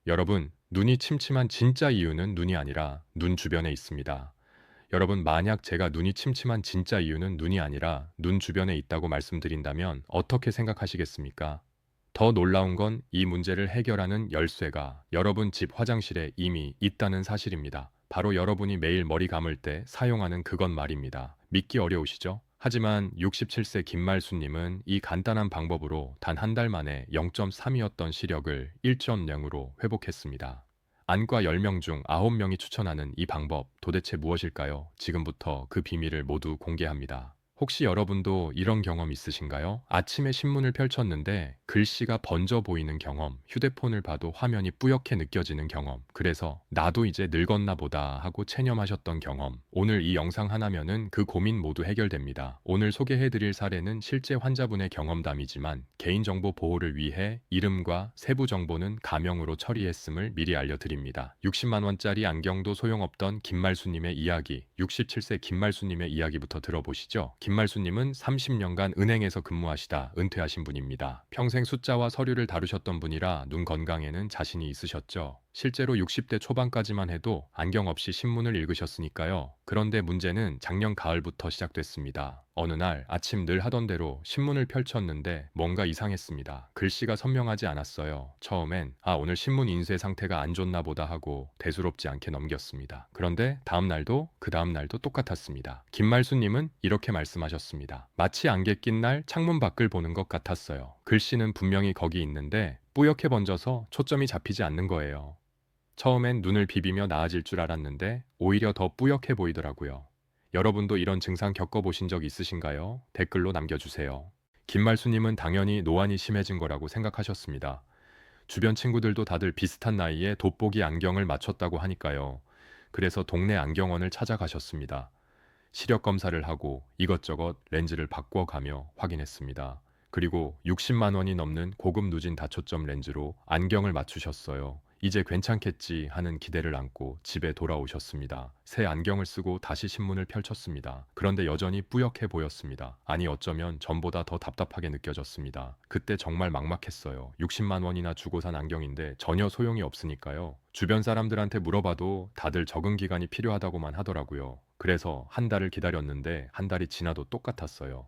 여러분, 눈이 침침한 진짜 이유는 눈이 아니라 눈 주변에 있습니다. 여러분, 만약 제가 눈이 침침한 진짜 이유는 눈이 아니라 눈 주변에 있다고 말씀드린다면 어떻게 생각하시겠습니까? 더 놀라운 건 이 문제를 해결하는 열쇠가 여러분 집 화장실에 이미 있다는 사실입니다. 바로 여러분이 매일 머리 감을 때 사용하는 그것 말입니다. 믿기 어려우시죠? 하지만 67세 김말수님은 이 간단한 방법으로 단 한 달 만에 0.3이었던 시력을 1.0으로 회복했습니다. 안과 10명 중 9명이 추천하는 이 방법 도대체 무엇일까요? 지금부터 그 비밀을 모두 공개합니다. 혹시 여러분도 이런 경험 있으신가요? 아침에 신문을 펼쳤는데 글씨가 번져 보이는 경험, 휴대폰을 봐도 화면이 뿌옇게 느껴지는 경험, 그래서 나도 이제 늙었나 보다 하고 체념하셨던 경험. 오늘 이 영상 하나면은 그 고민 모두 해결됩니다. 오늘 소개해드릴 사례는 실제 환자분의 경험담이지만 개인정보 보호를 위해 이름과 세부 정보는 가명으로 처리했음을 미리 알려드립니다. 60만 원짜리 안경도 소용없던 김말수님의 이야기, 67세 김말수님의 이야기부터 들어보시죠. 김말수님은 30년간 은행에서 근무하시다 은퇴하신 분입니다. 평생 숫자와 서류를 다루셨던 분이라 눈 건강에는 자신이 있으셨죠. 실제로 60대 초반까지만 해도 안경 없이 신문을 읽으셨으니까요. 그런데 문제는 작년 가을부터 시작됐습니다. 어느 날 아침 늘 하던 대로 신문을 펼쳤는데 뭔가 이상했습니다. 글씨가 선명하지 않았어요. 처음엔 오늘 신문 인쇄 상태가 안 좋나 보다 하고 대수롭지 않게 넘겼습니다. 그런데 다음 날도 그 다음 날도 똑같았습니다. 김말수님은 이렇게 말씀하셨습니다. 마치 안개 낀 날 창문 밖을 보는 것 같았어요. 글씨는 분명히 거기 있는데 뿌옇게 번져서 초점이 잡히지 않는 거예요. 처음엔 눈을 비비며 나아질 줄 알았는데 오히려 더 뿌옇게 보이더라고요. 여러분도 이런 증상 겪어보신 적 있으신가요? 댓글로 남겨주세요. 김말수님은 당연히 노안이 심해진 거라고 생각하셨습니다. 주변 친구들도 다들 비슷한 나이에 돋보기 안경을 맞췄다고 하니까요. 그래서 동네 안경원을 찾아가셨습니다. 시력 검사를 하고 이것저것 렌즈를 바꿔가며 확인했습니다. 그리고 60만 원이 넘는 고급 누진 다초점 렌즈로 안경을 맞추셨어요. 이제 괜찮겠지 하는 기대를 안고 집에 돌아오셨습니다. 새 안경을 쓰고 다시 신문을 펼쳤습니다. 그런데 여전히 뿌옇게 보였습니다. 아니 어쩌면 전보다 더 답답하게 느껴졌습니다. 그때 정말 막막했어요. 60만 원이나 주고 산 안경인데 전혀 소용이 없으니까요. 주변 사람들한테 물어봐도 다들 적응 기간이 필요하다고만 하더라고요. 그래서 한 달을 기다렸는데 한 달이 지나도 똑같았어요.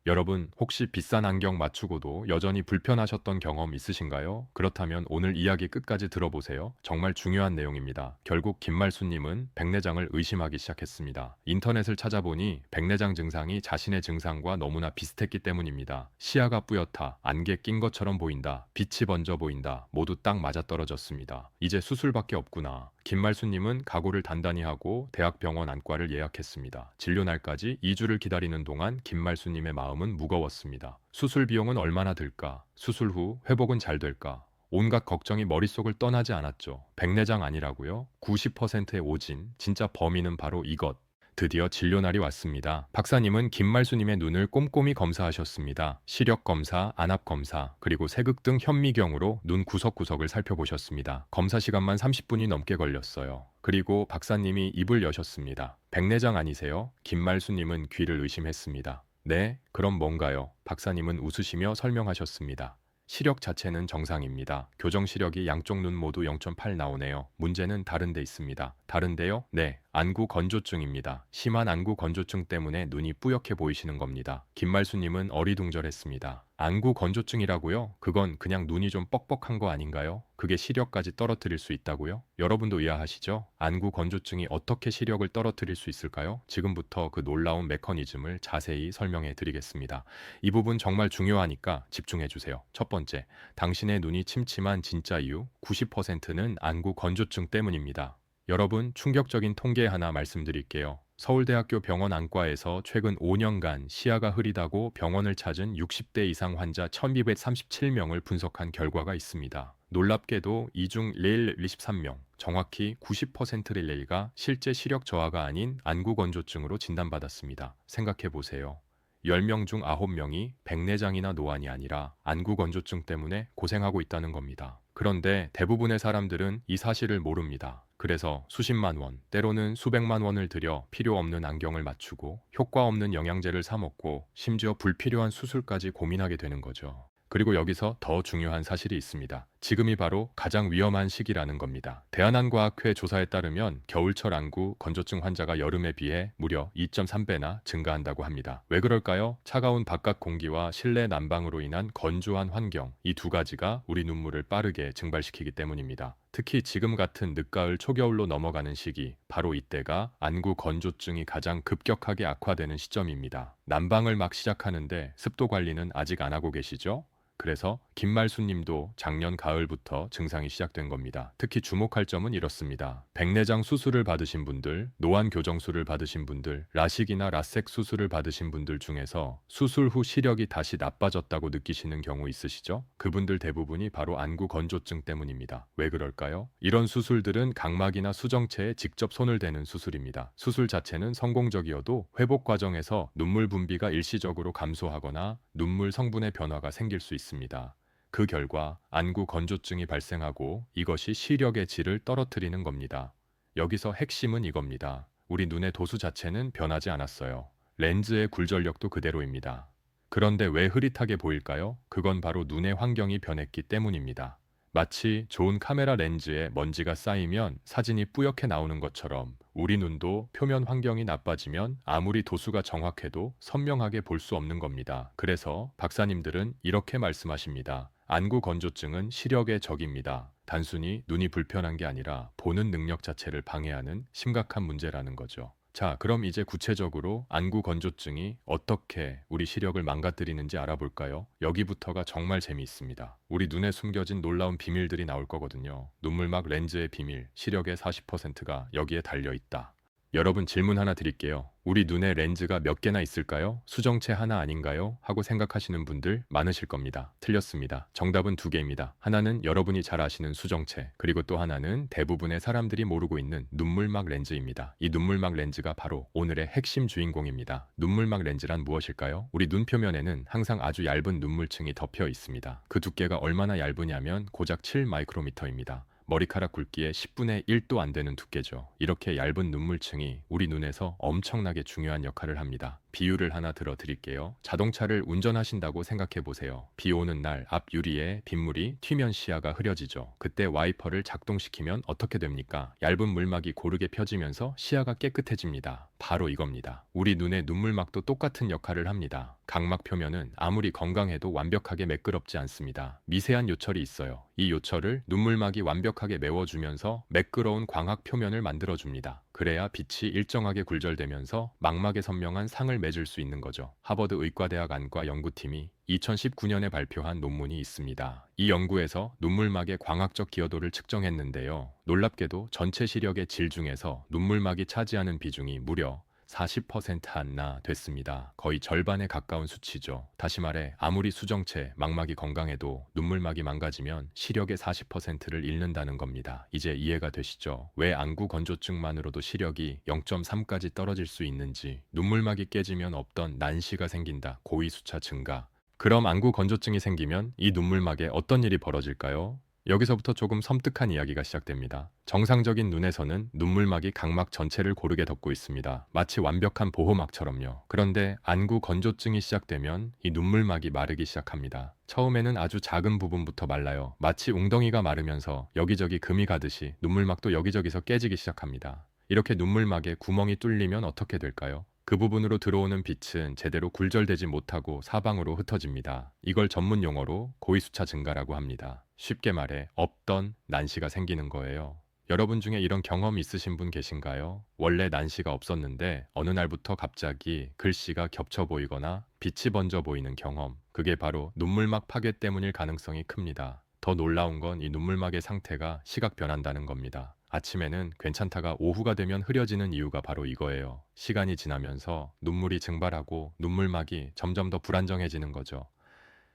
여러분, 혹시 비싼 안경 맞추고도 여전히 불편하셨던 경험 있으신가요? 그렇다면 오늘 이야기 끝까지 들어보세요. 정말 중요한 내용입니다. 결국 김말수님은 백내장을 의심하기 시작했습니다. 인터넷을 찾아보니 백내장 증상이 자신의 증상과 너무나 비슷했기 때문입니다. 시야가 뿌옇다, 안개 낀 것처럼 보인다, 빛이 번져 보인다, 모두 딱 맞아떨어졌습니다. 이제 수술밖에 없구나. 김말수님은 각오를 단단히 하고 대학병원 안과를 예약했습니다. 진료 날까지 2주를 기다리는 동안 김말수님의 마음은 무거웠습니다. 수술 비용은 얼마나 들까? 수술 후 회복은 잘 될까? 온갖 걱정이 머릿속을 떠나지 않았죠. 백내장 아니라고요? 90%의 오진, 진짜 범인은 바로 이것. 드디어 진료날이 왔습니다. 박사님은 김말수님의 눈을 꼼꼼히 검사하셨습니다. 시력 검사, 안압 검사, 그리고 세극 등 현미경으로 눈 구석구석을 살펴보셨습니다. 검사 시간만 30분이 넘게 걸렸어요. 그리고 박사님이 입을 여셨습니다. 백내장 아니세요? 김말수님은 귀를 의심했습니다. 네, 그럼 뭔가요? 박사님은 웃으시며 설명하셨습니다. 시력 자체는 정상입니다. 교정 시력이 양쪽 눈 모두 0.8 나오네요. 문제는 다른 데 있습니다. 다른데요? 네, 안구 건조증입니다. 심한 안구 건조증 때문에 눈이 뿌옇게 보이시는 겁니다. 김말수님은 어리둥절했습니다. 안구 건조증이라고요? 그건 그냥 눈이 좀 뻑뻑한 거 아닌가요? 그게 시력까지 떨어뜨릴 수 있다고요? 여러분도 이해하시죠? 안구 건조증이 어떻게 시력을 떨어뜨릴 수 있을까요? 지금부터 그 놀라운 메커니즘을 자세히 설명해 드리겠습니다. 이 부분 정말 중요하니까 집중해 주세요. 첫 번째, 당신의 눈이 침침한 진짜 이유 90%는 안구 건조증 때문입니다. 여러분, 충격적인 통계 하나 말씀드릴게요. 서울대학교 병원 안과에서 최근 5년간 시야가 흐리다고 병원을 찾은 60대 이상 환자 1237명을 분석한 결과가 있습니다. 놀랍게도 이 중 레일 23명, 정확히 90% 릴레이가 실제 시력 저하가 아닌 안구 건조증으로 진단받았습니다. 생각해 보세요. 10명 중 9명이 백내장이나 노안이 아니라 안구 건조증 때문에 고생하고 있다는 겁니다. 그런데 대부분의 사람들은 이 사실을 모릅니다. 그래서 수십만 원, 때로는 수백만 원을 들여 필요 없는 안경을 맞추고 효과 없는 영양제를 사 먹고 심지어 불필요한 수술까지 고민하게 되는 거죠. 그리고 여기서 더 중요한 사실이 있습니다. 지금이 바로 가장 위험한 시기라는 겁니다. 대한안과학회 조사에 따르면 겨울철 안구 건조증 환자가 여름에 비해 무려 2.3배나 증가한다고 합니다. 왜 그럴까요? 차가운 바깥 공기와 실내 난방으로 인한 건조한 환경, 이 두 가지가 우리 눈물을 빠르게 증발시키기 때문입니다. 특히 지금 같은 늦가을 초겨울로 넘어가는 시기, 바로 이때가 안구 건조증이 가장 급격하게 악화되는 시점입니다. 난방을 막 시작하는데 습도 관리는 아직 안 하고 계시죠? 그래서 김말수님도 작년 가을부터 증상이 시작된 겁니다. 특히 주목할 점은 이렇습니다. 백내장 수술을 받으신 분들, 노안 교정술을 받으신 분들, 라식이나 라섹 수술을 받으신 분들 중에서 수술 후 시력이 다시 나빠졌다고 느끼시는 경우 있으시죠? 그분들 대부분이 바로 안구 건조증 때문입니다. 왜 그럴까요? 이런 수술들은 각막이나 수정체에 직접 손을 대는 수술입니다. 수술 자체는 성공적이어도 회복 과정에서 눈물 분비가 일시적으로 감소하거나 눈물 성분의 변화가 생길 수 있습니다. 그 결과 안구 건조증이 발생하고 이것이 시력의 질을 떨어뜨리는 겁니다. 여기서 핵심은 이겁니다. 우리 눈의 도수 자체는 변하지 않았어요. 렌즈의 굴절력도 그대로입니다. 그런데 왜 흐릿하게 보일까요? 그건 바로 눈의 환경이 변했기 때문입니다. 마치 좋은 카메라 렌즈에 먼지가 쌓이면 사진이 뿌옇게 나오는 것처럼 우리 눈도 표면 환경이 나빠지면 아무리 도수가 정확해도 선명하게 볼 수 없는 겁니다. 그래서 박사님들은 이렇게 말씀하십니다. 안구 건조증은 시력의 적입니다. 단순히 눈이 불편한 게 아니라 보는 능력 자체를 방해하는 심각한 문제라는 거죠. 자, 그럼 이제 구체적으로 안구 건조증이 어떻게 우리 시력을 망가뜨리는지 알아볼까요? 여기부터가 정말 재미있습니다. 우리 눈에 숨겨진 놀라운 비밀들이 나올 거거든요. 눈물막 렌즈의 비밀, 시력의 40%가 여기에 달려 있다. 여러분 질문 하나 드릴게요. 우리 눈에 렌즈가 몇 개나 있을까요? 수정체 하나 아닌가요? 하고 생각하시는 분들 많으실 겁니다. 틀렸습니다. 정답은 두 개입니다. 하나는 여러분이 잘 아시는 수정체, 그리고 또 하나는 대부분의 사람들이 모르고 있는 눈물막 렌즈입니다. 이 눈물막 렌즈가 바로 오늘의 핵심 주인공입니다. 눈물막 렌즈란 무엇일까요? 우리 눈 표면에는 항상 아주 얇은 눈물층이 덮여 있습니다. 그 두께가 얼마나 얇으냐면 고작 7 마이크로미터입니다. 머리카락 굵기의 10분의 1도 안 되는 두께죠. 이렇게 얇은 눈물층이 우리 눈에서 엄청나게 중요한 역할을 합니다. 비유를 하나 들어 드릴게요. 자동차를 운전하신다고 생각해 보세요. 비 오는 날 앞 유리에 빗물이 튀면 시야가 흐려지죠. 그때 와이퍼를 작동시키면 어떻게 됩니까? 얇은 물막이 고르게 펴지면서 시야가 깨끗해집니다. 바로 이겁니다. 우리 눈의 눈물막도 똑같은 역할을 합니다. 각막 표면은 아무리 건강해도 완벽하게 매끄럽지 않습니다. 미세한 요철이 있어요. 이 요철을 눈물막이 완벽하게 메워주면서 매끄러운 광학 표면을 만들어줍니다. 그래야 빛이 일정하게 굴절되면서 망막에 선명한 상을 맺을 수 있는 거죠. 하버드 의과대학 안과 연구팀이 2019년에 발표한 논문이 있습니다. 이 연구에서 눈물막의 광학적 기여도를 측정했는데요. 놀랍게도 전체 시력의 질 중에서 눈물막이 차지하는 비중이 무려 40% 안나 됐습니다. 거의 절반에 가까운 수치죠. 다시 말해 아무리 수정체, 망막이 건강해도 눈물막이 망가지면 시력의 40%를 잃는다는 겁니다. 이제 이해가 되시죠? 왜 안구 건조증만으로도 시력이 0.3까지 떨어질 수 있는지, 눈물막이 깨지면 없던 난시가 생긴다, 고위수차 증가. 그럼 안구 건조증이 생기면 이 눈물막에 어떤 일이 벌어질까요? 여기서부터 조금 섬뜩한 이야기가 시작됩니다. 정상적인 눈에서는 눈물막이 각막 전체를 고르게 덮고 있습니다. 마치 완벽한 보호막처럼요. 그런데 안구 건조증이 시작되면 이 눈물막이 마르기 시작합니다. 처음에는 아주 작은 부분부터 말라요. 마치 웅덩이가 마르면서 여기저기 금이 가듯이 눈물막도 여기저기서 깨지기 시작합니다. 이렇게 눈물막에 구멍이 뚫리면 어떻게 될까요? 그 부분으로 들어오는 빛은 제대로 굴절되지 못하고 사방으로 흩어집니다. 이걸 전문 용어로 고위수차 증가라고 합니다. 쉽게 말해 없던 난시가 생기는 거예요. 여러분 중에 이런 경험 있으신 분 계신가요? 원래 난시가 없었는데 어느 날부터 갑자기 글씨가 겹쳐 보이거나 빛이 번져 보이는 경험. 그게 바로 눈물막 파괴 때문일 가능성이 큽니다. 더 놀라운 건 이 눈물막의 상태가 시각 변한다는 겁니다. 아침에는 괜찮다가 오후가 되면 흐려지는 이유가 바로 이거예요. 시간이 지나면서 눈물이 증발하고 눈물막이 점점 더 불안정해지는 거죠.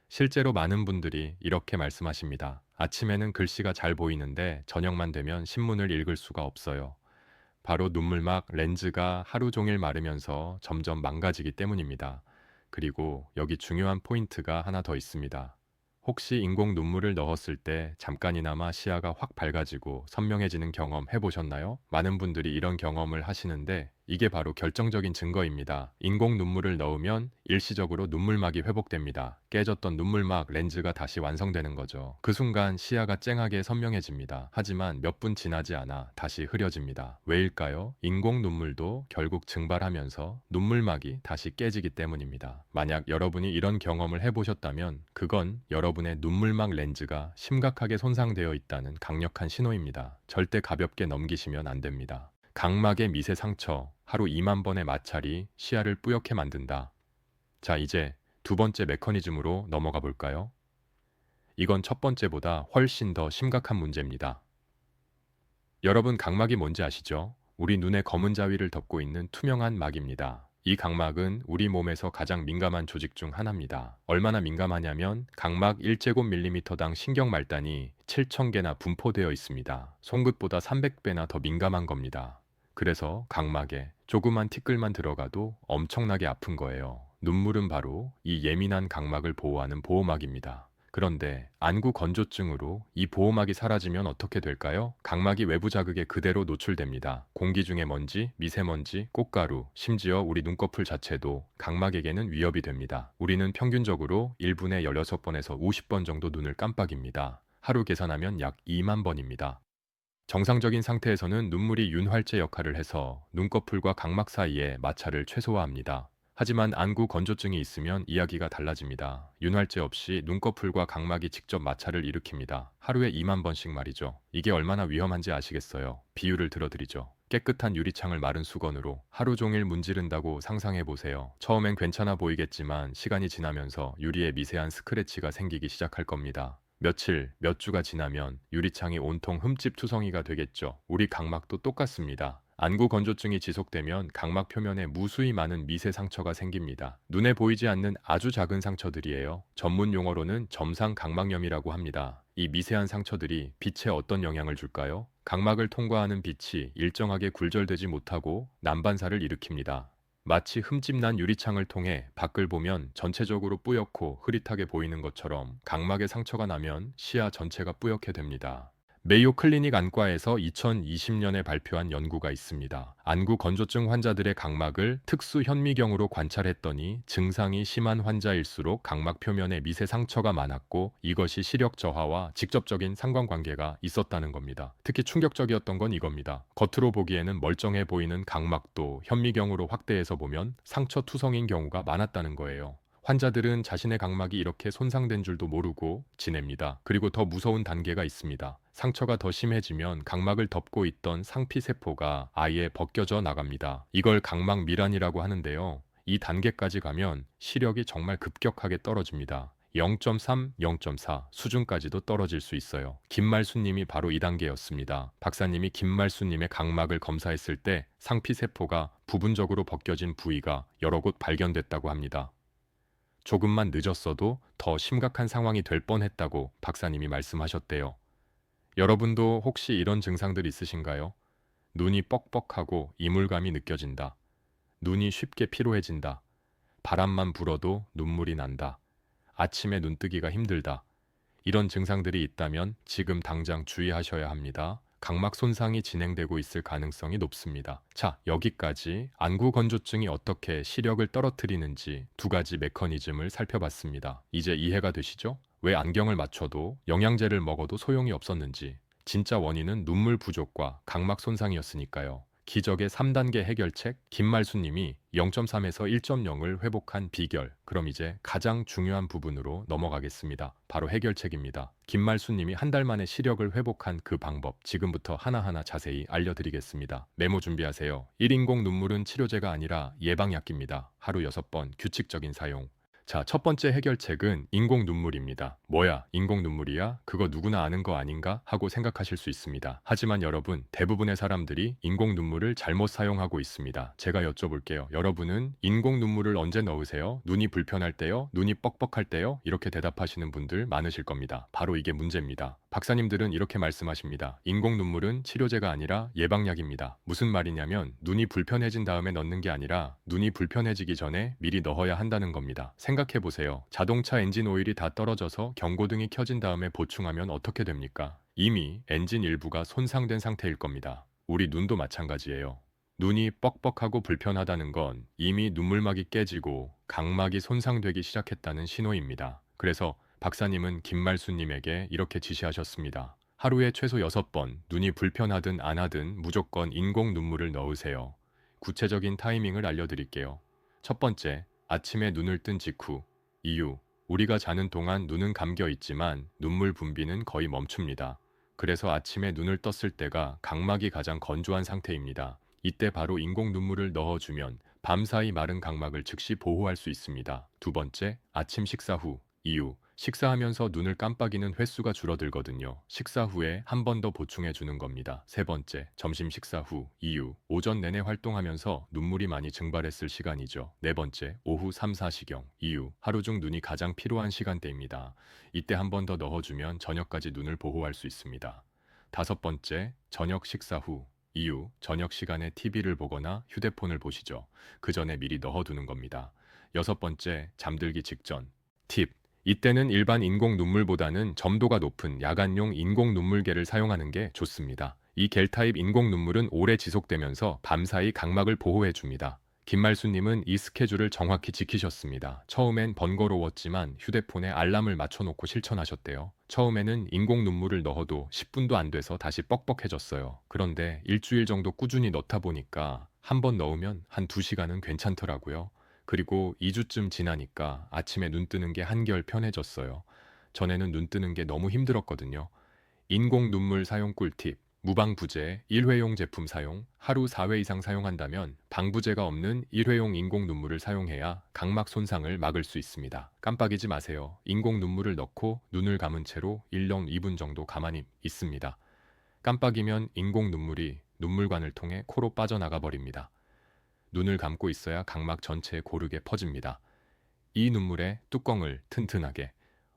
실제로 많은 분들이 이렇게 말씀하십니다. 아침에는 글씨가 잘 보이는데 저녁만 되면 신문을 읽을 수가 없어요. 바로 눈물막 렌즈가 하루 종일 마르면서 점점 망가지기 때문입니다. 그리고 여기 중요한 포인트가 하나 더 있습니다. 혹시 인공 눈물을 넣었을 때 잠깐이나마 시야가 확 밝아지고 선명해지는 경험 해보셨나요? 많은 분들이 이런 경험을 하시는데 이게 바로 결정적인 증거입니다. 인공 눈물을 넣으면 일시적으로 눈물막이 회복됩니다. 깨졌던 눈물막 렌즈가 다시 완성되는 거죠. 그 순간 시야가 쨍하게 선명해집니다. 하지만 몇 분 지나지 않아 다시 흐려집니다. 왜일까요? 인공 눈물도 결국 증발하면서 눈물막이 다시 깨지기 때문입니다. 만약 여러분이 이런 경험을 해보셨다면 그건 여러분의 눈물막 렌즈가 심각하게 손상되어 있다는 강력한 신호입니다. 절대 가볍게 넘기시면 안 됩니다. 각막의 미세 상처, 하루 2만 번의 마찰이 시야를 뿌옇게 만든다. 자, 이제 두 번째 메커니즘으로 넘어가 볼까요? 이건 첫 번째보다 훨씬 더 심각한 문제입니다. 여러분, 각막이 뭔지 아시죠? 우리 눈의 검은 자위를 덮고 있는 투명한 막입니다. 이 각막은 우리 몸에서 가장 민감한 조직 중 하나입니다. 얼마나 민감하냐면 각막 1제곱밀리미터당 신경 말단이 7,000개나 분포되어 있습니다. 송긋보다 300배나 더 민감한 겁니다. 그래서 각막에 조그만 티끌만 들어가도 엄청나게 아픈 거예요. 눈물은 바로 이 예민한 각막을 보호하는 보호막입니다. 그런데 안구 건조증으로 이 보호막이 사라지면 어떻게 될까요? 각막이 외부 자극에 그대로 노출됩니다. 공기 중의 먼지, 미세먼지, 꽃가루, 심지어 우리 눈꺼풀 자체도 각막에게는 위협이 됩니다. 우리는 평균적으로 1분에 16번에서 50번 정도 눈을 깜빡입니다. 하루 계산하면 약 2만 번입니다. 정상적인 상태에서는 눈물이 윤활제 역할을 해서 눈꺼풀과 각막 사이의 마찰을 최소화합니다. 하지만 안구 건조증이 있으면 이야기가 달라집니다. 윤활제 없이 눈꺼풀과 각막이 직접 마찰을 일으킵니다. 하루에 2만 번씩 말이죠. 이게 얼마나 위험한지 아시겠어요? 비유를 들어드리죠. 깨끗한 유리창을 마른 수건으로 하루 종일 문지른다고 상상해 보세요. 처음엔 괜찮아 보이겠지만 시간이 지나면서 유리에 미세한 스크래치가 생기기 시작할 겁니다. 며칠, 몇 주가 지나면 유리창이 온통 흠집투성이가 되겠죠. 우리 각막도 똑같습니다. 안구 건조증이 지속되면 각막 표면에 무수히 많은 미세 상처가 생깁니다. 눈에 보이지 않는 아주 작은 상처들이에요. 전문 용어로는 점상 각막염이라고 합니다. 이 미세한 상처들이 빛에 어떤 영향을 줄까요? 각막을 통과하는 빛이 일정하게 굴절되지 못하고 난반사를 일으킵니다. 마치 흠집난 유리창을 통해 밖을 보면 전체적으로 뿌옇고 흐릿하게 보이는 것처럼 각막에 상처가 나면 시야 전체가 뿌옇게 됩니다. 메이오 클리닉 안과에서 2020년에 발표한 연구가 있습니다. 안구 건조증 환자들의 각막을 특수 현미경으로 관찰했더니 증상이 심한 환자일수록 각막 표면에 미세 상처가 많았고 이것이 시력 저하와 직접적인 상관관계가 있었다는 겁니다. 특히 충격적이었던 건 이겁니다. 겉으로 보기에는 멀쩡해 보이는 각막도 현미경으로 확대해서 보면 상처 투성인 경우가 많았다는 거예요. 환자들은 자신의 각막이 이렇게 손상된 줄도 모르고 지냅니다. 그리고 더 무서운 단계가 있습니다. 상처가 더 심해지면 각막을 덮고 있던 상피세포가 아예 벗겨져 나갑니다. 이걸 각막 미란이라고 하는데요. 이 단계까지 가면 시력이 정말 급격하게 떨어집니다. 0.3, 0.4 수준까지도 떨어질 수 있어요. 김말수님이 바로 이 단계였습니다. 박사님이 김말수님의 각막을 검사했을 때 상피세포가 부분적으로 벗겨진 부위가 여러 곳 발견됐다고 합니다. 조금만 늦었어도 더 심각한 상황이 될 뻔했다고 박사님이 말씀하셨대요. 여러분도 혹시 이런 증상들 있으신가요? 눈이 뻑뻑하고 이물감이 느껴진다. 눈이 쉽게 피로해진다. 바람만 불어도 눈물이 난다. 아침에 눈뜨기가 힘들다. 이런 증상들이 있다면 지금 당장 주의하셔야 합니다. 각막 손상이 진행되고 있을 가능성이 높습니다. 자, 여기까지 안구 건조증이 어떻게 시력을 떨어뜨리는지 두 가지 메커니즘을 살펴봤습니다. 이제 이해가 되시죠? 왜 안경을 맞춰도 영양제를 먹어도 소용이 없었는지. 진짜 원인은 눈물 부족과 각막 손상이었으니까요. 기적의 3단계 해결책 김말수님이 0.3에서 1.0을 회복한 비결. 그럼 이제 가장 중요한 부분으로 넘어가겠습니다. 바로 해결책입니다. 김말수님이 한 달 만에 시력을 회복한 그 방법 지금부터 하나하나 자세히 알려드리겠습니다. 메모 준비하세요. 1인공 눈물은 치료제가 아니라 예방약입니다. 하루 6번 규칙적인 사용. 자, 첫 번째 해결책은 인공 눈물입니다. 뭐야, 인공 눈물이야? 그거 누구나 아는 거 아닌가? 하고 생각하실 수 있습니다. 하지만 여러분, 대부분의 사람들이 인공 눈물을 잘못 사용하고 있습니다. 제가 여쭤볼게요. 여러분은 인공 눈물을 언제 넣으세요? 눈이 불편할 때요? 눈이 뻑뻑할 때요? 이렇게 대답하시는 분들 많으실 겁니다. 바로 이게 문제입니다. 박사님들은 이렇게 말씀하십니다. 인공 눈물은 치료제가 아니라 예방약입니다. 무슨 말이냐면 눈이 불편해진 다음에 넣는 게 아니라 눈이 불편해지기 전에 미리 넣어야 한다는 겁니다. 생각해보세요. 자동차 엔진 오일이 다 떨어져서 경고등이 켜진 다음에 보충하면 어떻게 됩니까? 이미 엔진 일부가 손상된 상태일 겁니다. 우리 눈도 마찬가지예요. 눈이 뻑뻑하고 불편하다는 건 이미 눈물막이 깨지고 각막이 손상되기 시작했다는 신호입니다. 그래서 박사님은 김말수님에게 이렇게 지시하셨습니다. 하루에 최소 6번, 눈이 불편하든 안 하든 무조건 인공 눈물을 넣으세요. 구체적인 타이밍을 알려드릴게요. 첫 번째, 아침에 눈을 뜬 직후. 이유, 우리가 자는 동안 눈은 감겨 있지만 눈물 분비는 거의 멈춥니다. 그래서 아침에 눈을 떴을 때가 각막이 가장 건조한 상태입니다. 이때 바로 인공 눈물을 넣어주면 밤사이 마른 각막을 즉시 보호할 수 있습니다. 두 번째, 아침 식사 후. 이유, 식사하면서 눈을 깜빡이는 횟수가 줄어들거든요. 식사 후에 한 번 더 보충해 주는 겁니다. 세 번째, 점심 식사 후. 이유, 오전 내내 활동하면서 눈물이 많이 증발했을 시간이죠. 네 번째, 오후 3, 4시경. 이유, 하루 중 눈이 가장 필요한 시간대입니다. 이때 한 번 더 넣어주면 저녁까지 눈을 보호할 수 있습니다. 다섯 번째, 저녁 식사 후. 이유, 저녁 시간에 TV를 보거나 휴대폰을 보시죠. 그 전에 미리 넣어두는 겁니다. 여섯 번째, 잠들기 직전. 팁. 이때는 일반 인공 눈물보다는 점도가 높은 야간용 인공 눈물계를 사용하는 게 좋습니다. 이 겔 타입 인공 눈물은 오래 지속되면서 밤사이 각막을 보호해 줍니다. 김말수님은 이 스케줄을 정확히 지키셨습니다. 처음엔 번거로웠지만 휴대폰에 알람을 맞춰놓고 실천하셨대요. 처음에는 인공 눈물을 넣어도 10분도 안 돼서 다시 뻑뻑해졌어요. 그런데 일주일 정도 꾸준히 넣다 보니까 한 번 넣으면 한 2시간은 괜찮더라고요. 그리고 2주쯤 지나니까 아침에 눈 뜨는 게 한결 편해졌어요. 전에는 눈 뜨는 게 너무 힘들었거든요. 인공 눈물 사용 꿀팁. 무방부제 1회용 제품 사용. 하루 4회 이상 사용한다면 방부제가 없는 1회용 인공 눈물을 사용해야 각막 손상을 막을 수 있습니다. 깜빡이지 마세요. 인공 눈물을 넣고 눈을 감은 채로 1년 2분 정도 가만히 있습니다. 깜빡이면 인공 눈물이 눈물관을 통해 코로 빠져나가 버립니다. 눈을 감고 있어야 각막 전체에 고르게 퍼집니다. 이 눈물의 뚜껑을 튼튼하게.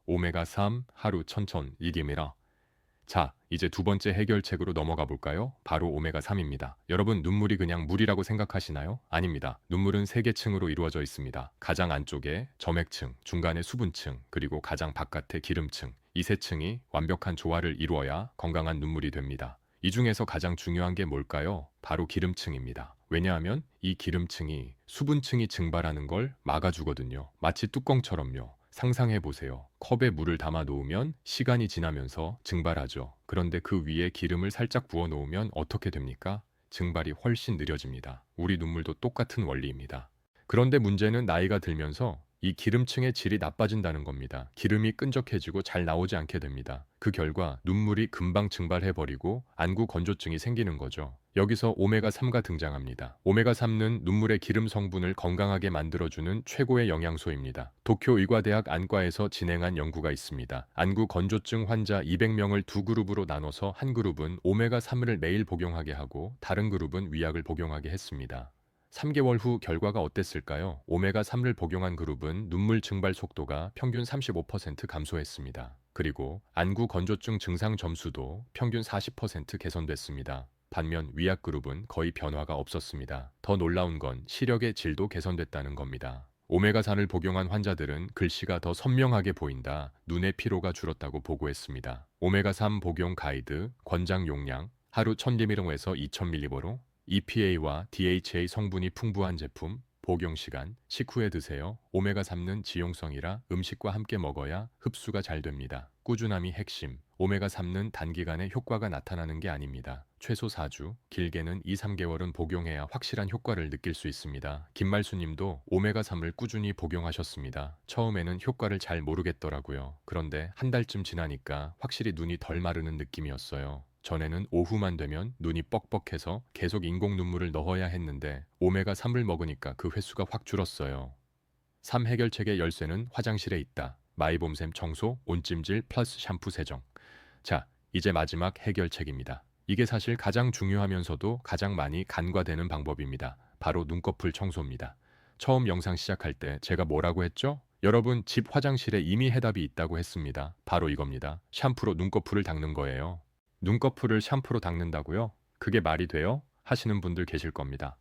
오메가3 하루 1000mg이라. 자, 이제 두 번째 해결책으로 넘어가 볼까요? 바로 오메가3입니다. 여러분, 눈물이 그냥 물이라고 생각하시나요? 아닙니다. 눈물은 3계층으로 이루어져 있습니다. 가장 안쪽에 점액층, 중간에 수분층, 그리고 가장 바깥에 기름층. 이 세 층이 완벽한 조화를 이루어야 건강한 눈물이 됩니다. 이 중에서 가장 중요한 게 뭘까요? 바로 기름층입니다. 왜냐하면 이 기름층이 수분층이 증발하는 걸 막아주거든요. 마치 뚜껑처럼요. 상상해 보세요. 컵에 물을 담아 놓으면 시간이 지나면서 증발하죠. 그런데 그 위에 기름을 살짝 부어 놓으면 어떻게 됩니까? 증발이 훨씬 느려집니다. 우리 눈물도 똑같은 원리입니다. 그런데 문제는 나이가 들면서 이 기름층의 질이 나빠진다는 겁니다. 기름이 끈적해지고 잘 나오지 않게 됩니다. 그 결과 눈물이 금방 증발해버리고 안구 건조증이 생기는 거죠. 여기서 오메가3가 등장합니다. 오메가3는 눈물의 기름 성분을 건강하게 만들어주는 최고의 영양소입니다. 도쿄 의과대학 안과에서 진행한 연구가 있습니다. 안구 건조증 환자 200명을 두 그룹으로 나눠서 한 그룹은 오메가3을 매일 복용하게 하고 다른 그룹은 위약을 복용하게 했습니다. 3개월 후 결과가 어땠을까요? 오메가3를 복용한 그룹은 눈물 증발 속도가 평균 35% 감소했습니다. 그리고 안구 건조증 증상 점수도 평균 40% 개선됐습니다. 반면 위약 그룹은 거의 변화가 없었습니다. 더 놀라운 건 시력의 질도 개선됐다는 겁니다. 오메가3를 복용한 환자들은 글씨가 더 선명하게 보인다, 눈의 피로가 줄었다고 보고했습니다. 오메가3 복용 가이드, 권장 용량, 하루 1000mg에서 2000mg로 EPA와 DHA 성분이 풍부한 제품, 복용 시간, 식후에 드세요. 오메가3는 지용성이라 음식과 함께 먹어야 흡수가 잘 됩니다. 꾸준함이 핵심. 오메가3는 단기간에 효과가 나타나는 게 아닙니다. 최소 4주, 길게는 2, 3개월은 복용해야 확실한 효과를 느낄 수 있습니다. 김말수님도 오메가3을 꾸준히 복용하셨습니다. 처음에는 효과를 잘 모르겠더라고요. 그런데 한 달쯤 지나니까 확실히 눈이 덜 마르는 느낌이었어요. 전에는 오후만 되면 눈이 뻑뻑해서 계속 인공 눈물을 넣어야 했는데 오메가3을 먹으니까 그 횟수가 확 줄었어요. 3 해결책의 열쇠는 화장실에 있다. 마이봄샘 청소, 온찜질 플러스 샴푸 세정. 자, 이제 마지막 해결책입니다. 이게 사실 가장 중요하면서도 가장 많이 간과되는 방법입니다. 바로 눈꺼풀 청소입니다. 처음 영상 시작할 때 제가 뭐라고 했죠? 여러분, 집 화장실에 이미 해답이 있다고 했습니다. 바로 이겁니다. 샴푸로 눈꺼풀을 닦는 거예요. 눈꺼풀을 샴푸로 닦는다고요? 그게 말이 돼요? 하시는 분들 계실 겁니다.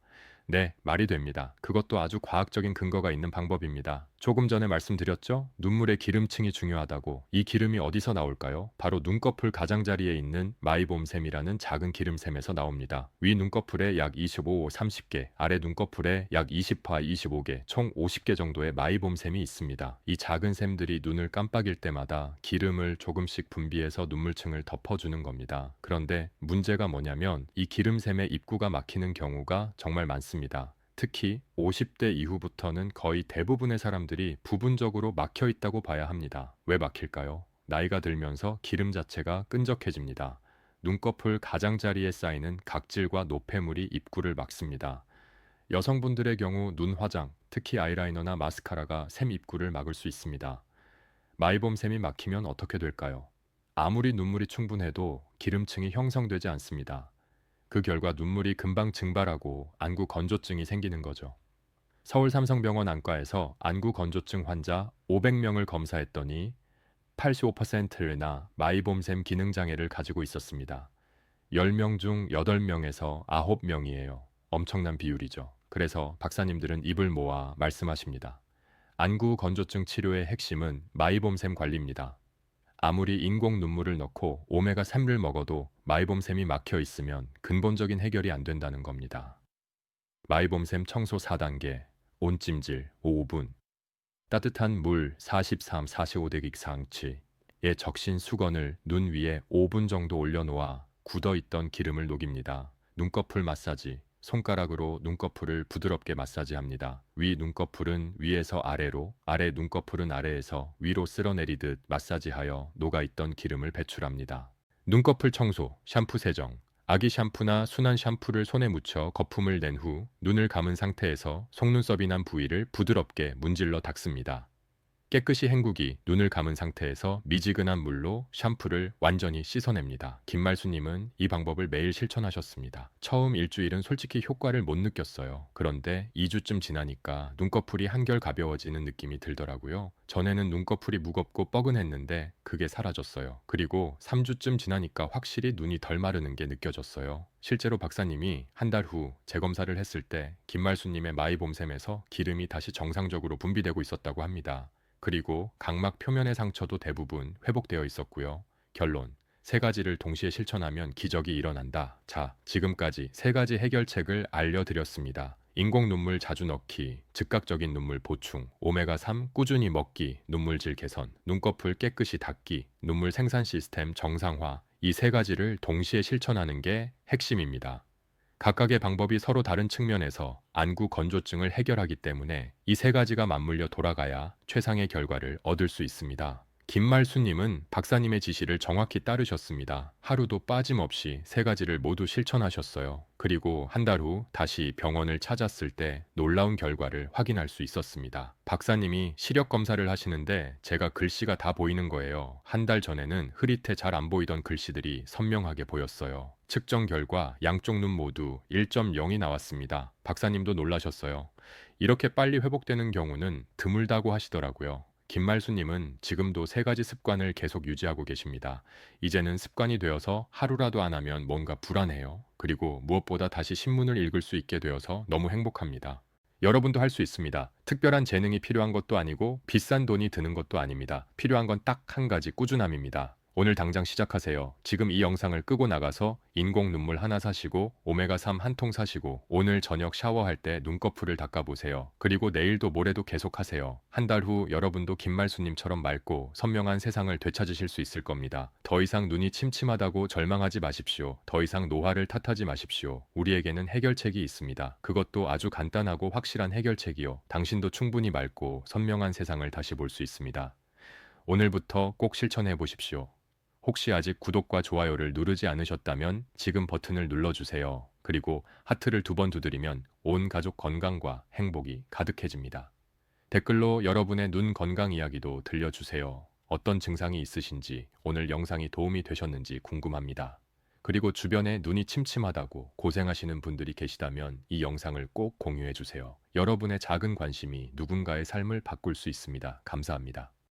네, 말이 됩니다. 그것도 아주 과학적인 근거가 있는 방법입니다. 조금 전에 말씀드렸죠? 눈물의 기름층이 중요하다고. 이 기름이 어디서 나올까요? 바로 눈꺼풀 가장자리에 있는 마이봄샘이라는 작은 기름샘에서 나옵니다. 위 눈꺼풀에 약 25, 30개, 아래 눈꺼풀에 약 20파, 25개, 총 50개 정도의 마이봄샘이 있습니다. 이 작은 샘들이 눈을 깜빡일 때마다 기름을 조금씩 분비해서 눈물층을 덮어주는 겁니다. 그런데 문제가 뭐냐면 이 기름샘의 입구가 막히는 경우가 정말 많습니다. 특히 50대 이후부터는 거의 대부분의 사람들이 부분적으로 막혀 있다고 봐야 합니다. 왜 막힐까요? 나이가 들면서 기름 자체가 끈적해집니다. 눈꺼풀 가장자리에 쌓이는 각질과 노폐물이 입구를 막습니다. 여성분들의 경우 눈 화장, 특히 아이라이너나 마스카라가 샘 입구를 막을 수 있습니다. 마이봄샘이 막히면 어떻게 될까요? 아무리 눈물이 충분해도 기름층이 형성되지 않습니다. 그 결과 눈물이 금방 증발하고 안구 건조증이 생기는 거죠. 서울 삼성병원 안과에서 안구 건조증 환자 500명을 검사했더니 85%나 마이봄샘 기능장애를 가지고 있었습니다. 10명 중 8명에서 9명이에요. 엄청난 비율이죠. 그래서 박사님들은 입을 모아 말씀하십니다. 안구 건조증 치료의 핵심은 마이봄샘 관리입니다. 아무리 인공 눈물을 넣고 오메가3를 먹어도 마이봄샘이 막혀 있으면 근본적인 해결이 안 된다는 겁니다. 마이봄샘 청소 4단계, 온찜질 5분, 따뜻한 물 43, 45대 상치에 적신 수건을 눈 위에 5분 정도 올려놓아 굳어있던 기름을 녹입니다. 눈꺼풀 마사지, 손가락으로 눈꺼풀을 부드럽게 마사지합니다. 위 눈꺼풀은 위에서 아래로, 아래 눈꺼풀은 아래에서 위로 쓸어내리듯 마사지하여 녹아있던 기름을 배출합니다. 눈꺼풀 청소, 샴푸 세정. 아기 샴푸나 순한 샴푸를 손에 묻혀 거품을 낸 후 눈을 감은 상태에서 속눈썹이 난 부위를 부드럽게 문질러 닦습니다. 깨끗이 헹구기, 눈을 감은 상태에서 미지근한 물로 샴푸를 완전히 씻어냅니다. 김말수님은 이 방법을 매일 실천하셨습니다. 처음 일주일은 솔직히 효과를 못 느꼈어요. 그런데 2주쯤 지나니까 눈꺼풀이 한결 가벼워지는 느낌이 들더라고요. 전에는 눈꺼풀이 무겁고 뻐근했는데 그게 사라졌어요. 그리고 3주쯤 지나니까 확실히 눈이 덜 마르는 게 느껴졌어요. 실제로 박사님이 한 달 후 재검사를 했을 때 김말수님의 마이봄샘에서 기름이 다시 정상적으로 분비되고 있었다고 합니다. 그리고 각막 표면의 상처도 대부분 회복되어 있었고요. 결론. 세 가지를 동시에 실천하면 기적이 일어난다. 자, 지금까지 세 가지 해결책을 알려드렸습니다. 인공 눈물 자주 넣기, 즉각적인 눈물 보충, 오메가3 꾸준히 먹기, 눈물질 개선, 눈꺼풀 깨끗이 닦기, 눈물 생산 시스템 정상화. 이 세 가지를 동시에 실천하는 게 핵심입니다. 각각의 방법이 서로 다른 측면에서 안구 건조증을 해결하기 때문에 이 세 가지가 맞물려 돌아가야 최상의 결과를 얻을 수 있습니다. 김말수님은 박사님의 지시를 정확히 따르셨습니다. 하루도 빠짐없이 세 가지를 모두 실천하셨어요. 그리고 한 달 후 다시 병원을 찾았을 때 놀라운 결과를 확인할 수 있었습니다. 박사님이 시력 검사를 하시는데 제가 글씨가 다 보이는 거예요. 한 달 전에는 흐릿해 잘 안 보이던 글씨들이 선명하게 보였어요. 측정 결과 양쪽 눈 모두 1.0이 나왔습니다. 박사님도 놀라셨어요. 이렇게 빨리 회복되는 경우는 드물다고 하시더라고요. 김말수님은 지금도 세 가지 습관을 계속 유지하고 계십니다. 이제는 습관이 되어서 하루라도 안 하면 뭔가 불안해요. 그리고 무엇보다 다시 신문을 읽을 수 있게 되어서 너무 행복합니다. 여러분도 할 수 있습니다. 특별한 재능이 필요한 것도 아니고 비싼 돈이 드는 것도 아닙니다. 필요한 건 딱 한 가지 꾸준함입니다. 오늘 당장 시작하세요. 지금 이 영상을 끄고 나가서 인공 눈물 하나 사시고 오메가3 한 통 사시고 오늘 저녁 샤워할 때 눈꺼풀을 닦아보세요. 그리고 내일도 모레도 계속 하세요. 한 달 후 여러분도 김말수님처럼 맑고 선명한 세상을 되찾으실 수 있을 겁니다. 더 이상 눈이 침침하다고 절망하지 마십시오. 더 이상 노화를 탓하지 마십시오. 우리에게는 해결책이 있습니다. 그것도 아주 간단하고 확실한 해결책이요. 당신도 충분히 맑고 선명한 세상을 다시 볼 수 있습니다. 오늘부터 꼭 실천해 보십시오. 혹시 아직 구독과 좋아요를 누르지 않으셨다면 지금 버튼을 눌러주세요. 그리고 하트를 2번 두드리면 온 가족 건강과 행복이 가득해집니다. 댓글로 여러분의 눈 건강 이야기도 들려주세요. 어떤 증상이 있으신지, 오늘 영상이 도움이 되셨는지 궁금합니다. 그리고 주변에 눈이 침침하다고 고생하시는 분들이 계시다면 이 영상을 꼭 공유해 주세요. 여러분의 작은 관심이 누군가의 삶을 바꿀 수 있습니다. 감사합니다.